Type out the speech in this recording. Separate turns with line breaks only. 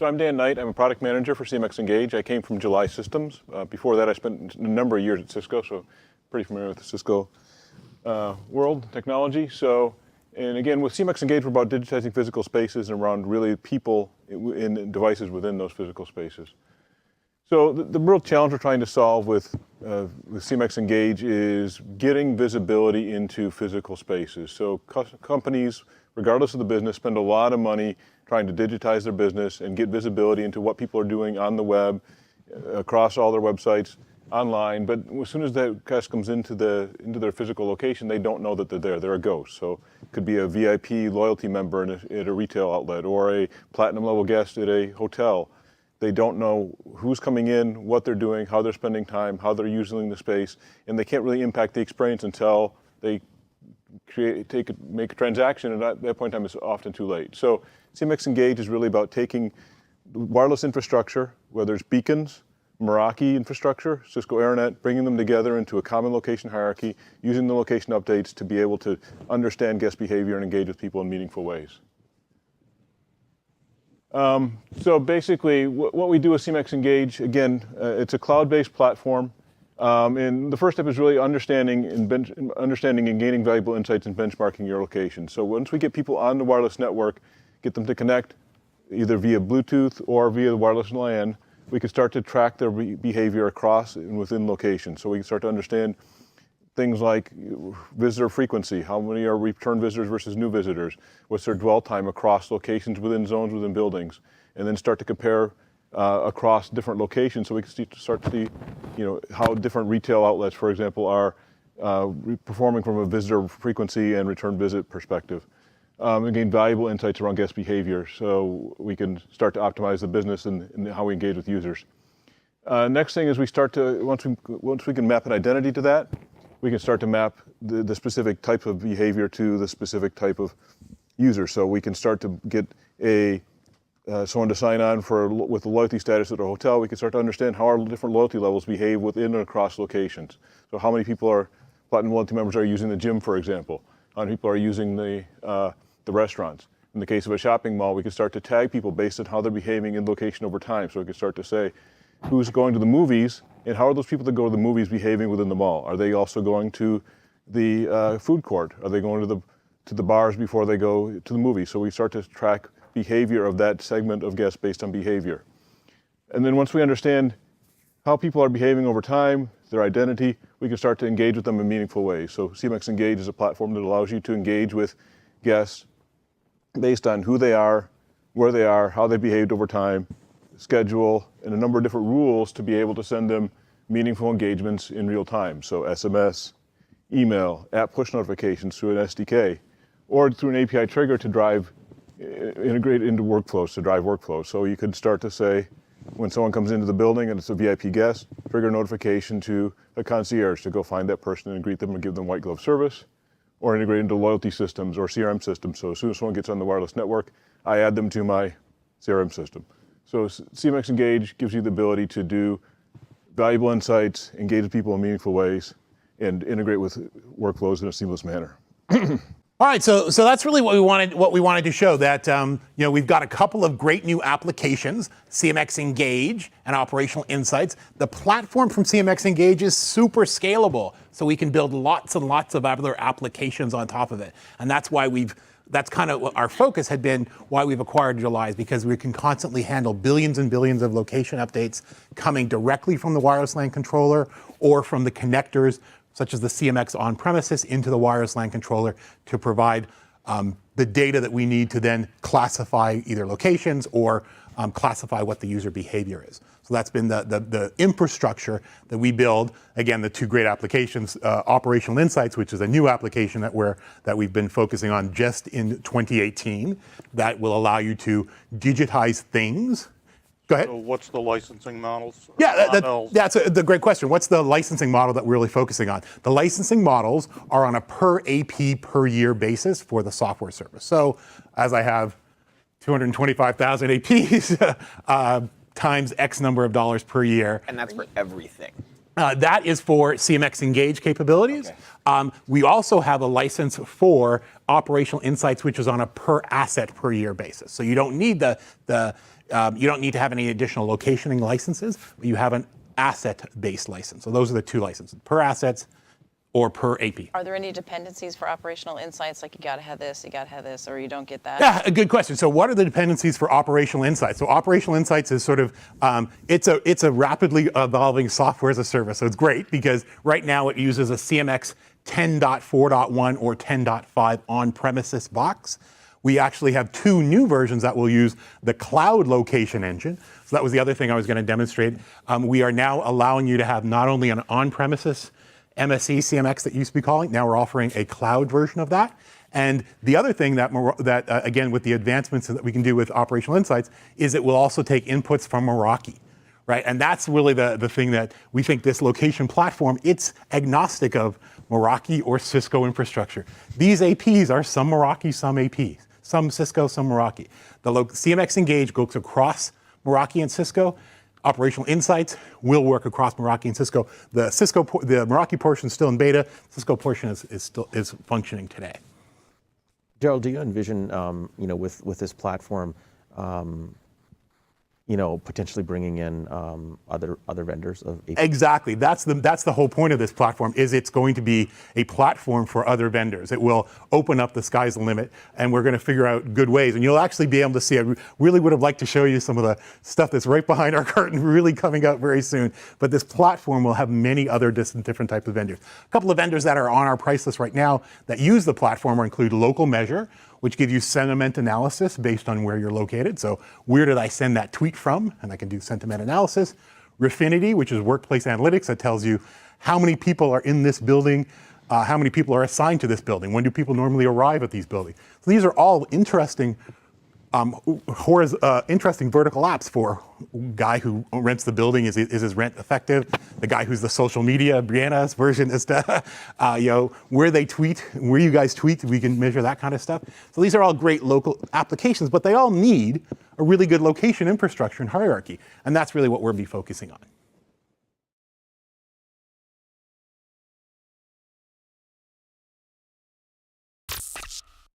So I'm Dan Knight. I'm a product manager for CMX Engage. I came from July Systems. Before that, I spent a number of years at Cisco, so pretty familiar with the Cisco world technology. And again, with CMX Engage, we're about digitizing physical spaces and around really people in devices within those physical spaces. So the real challenge we're trying to solve with CMX Engage is getting visibility into physical spaces. So companies, regardless of the business, spend a lot of money trying to digitize their business and get visibility into what people are doing on the web, across all their websites, online. But as soon as that guest comes into their physical location, they don't know that they're there. They're a ghost. So it could be a VIP loyalty member at a retail outlet or a platinum level guest at a hotel. They don't know who's coming in, what they're doing, how they're spending time, how they're using the space, and they can't really impact the experience until they make a transaction, and at that point in time, it's often too late. So CMX Engage is really about taking wireless infrastructure, whether it's beacons, Meraki infrastructure, Cisco AirNet, bringing them together into a common location hierarchy, using the location updates to be able to understand guest behavior and engage with people in meaningful ways. So basically, what we do with CMX Engage, again, it's a cloud-based platform. And the first step is really understanding and gaining valuable insights and benchmarking your location. So once we get people on the wireless network, get them to connect either via Bluetooth or via the wireless LAN, we can start to track their behavior across and within locations. So we can start to understand things like visitor frequency, how many are return visitors versus new visitors, what's their dwell time across locations within zones within buildings, and then start to compare across different locations so we can start to see how different retail outlets, for example, are performing from a visitor frequency and return visit perspective. And gain valuable insights around guest behavior so we can start to optimize the business and how we engage with users. Next thing is we start to, once we can map an identity to that, we can start to map the specific type of behavior to the specific type of user. So we can start to get someone to sign on with the loyalty status at a hotel. We can start to understand how our different loyalty levels behave within and across locations. So how many people platinum loyalty members are using the gym, for example? How many people are using the restaurants? In the case of a shopping mall, we can start to tag people based on how they're behaving in location over time. So we can start to say who's going to the movies and how are those people that go to the movies behaving within the mall? Are they also going to the food court? Are they going to the bars before they go to the movies? So we start to track behavior of that segment of guests based on behavior. And then once we understand how people are behaving over time, their identity, we can start to engage with them in meaningful ways. So CMX Engage is a platform that allows you to engage with guests based on who they are, where they are, how they behaved over time, schedule, and a number of different rules to be able to send them meaningful engagements in real time. So SMS, email, app push notifications through an SDK, or through an API trigger to integrate into workflows, to drive workflows. So you could start to say, when someone comes into the building and it's a VIP guest, trigger notification to a concierge to go find that person and greet them and give them white glove service, or integrate into loyalty systems or CRM systems. So as soon as someone gets on the wireless network, I add them to my CRM system. So CMX Engage gives you the ability to do valuable insights, engage with people in meaningful ways, and integrate with workflows in a seamless manner.
All right, so that's really what we wanted to show, that we've got a couple of great new applications, CMX Engage and Operational Insights. The platform from CMX Engage is super scalable, so we can build lots and lots of other applications on top of it. And that's why that's kind of what our focus had been, why we've acquired July, is because we can constantly handle billions and billions of location updates coming directly from the wireless LAN controller or from the connectors, such as the CMX on-premises, into the wireless LAN controller to provide the data that we need to then classify either locations or classify what the user behavior is. So that's been the infrastructure that we build. Again, the two great applications, Operational Insights, which is a new application that we've been focusing on just in 2018, that will allow you to digitize things. Go ahead.
So what's the licensing models?
Yeah, that's the great question. What's the licensing model that we're really focusing on? The licensing models are on a per AP per year basis for the software service. So as I have 225,000 APs times X number of dollars per year.
And that's for everything.
That is for CMX Engage capabilities. Okay. We also have a license for Operational Insights, which is on a per asset per year basis. So you don't need the you don't need to have any additional locationing licenses, but you have an asset-based license. So those are the two licenses, per assets or per AP.
Are there any dependencies for operational insights, like you got to have this, you got to have this, or you don't get that?
Yeah, a good question. So what are the dependencies for operational insights? So operational insights is sort of, it's a rapidly evolving software as a service. So it's great because right now it uses a CMX 10.4.1 or 10.5 on-premises box. We actually have two new versions that will use the cloud location engine. So that was the other thing I was going to demonstrate. We are now allowing you to have not only an on-premises MSE CMX that you used to be calling, now we're offering a cloud version of that. And the other thing that again, with the advancements that we can do with operational insights, is it will also take inputs from Meraki, right? And that's really the thing that we think this location platform, it's agnostic of Meraki or Cisco infrastructure. These APs are some Meraki, some APs, some Cisco, some Meraki. The CMX Engage goes across Meraki and Cisco. Operational insights will work across Meraki and Cisco. The Meraki portion is still in beta. Cisco portion is functioning today.
Gerald, do you envision, with this platform, potentially bringing in other vendors of APIs?
Exactly. That's the whole point of this platform. Is it's going to be a platform for other vendors. It will open up the sky's the limit, and we're going to figure out good ways. And you'll actually be able to see. I really would have liked to show you some of the stuff that's right behind our curtain, really coming out very soon. But this platform will have many other different types of vendors. A couple of vendors that are on our price list right now that use the platform include Local Measure, which gives you sentiment analysis based on where you're located. So where did I send that tweet from? And I can do sentiment analysis. Refinity, which is workplace analytics, that tells you how many people are in this building, how many people are assigned to this building, when do people normally arrive at these buildings. So these are all interesting interesting vertical apps for guy who rents the building. Is his rent effective? The guy who's the social media, Brianna's version is where they tweet, where you guys tweet, we can measure that kind of stuff. So these are all great local applications, but they all need a really good location infrastructure and hierarchy. And that's really what we'll be focusing on.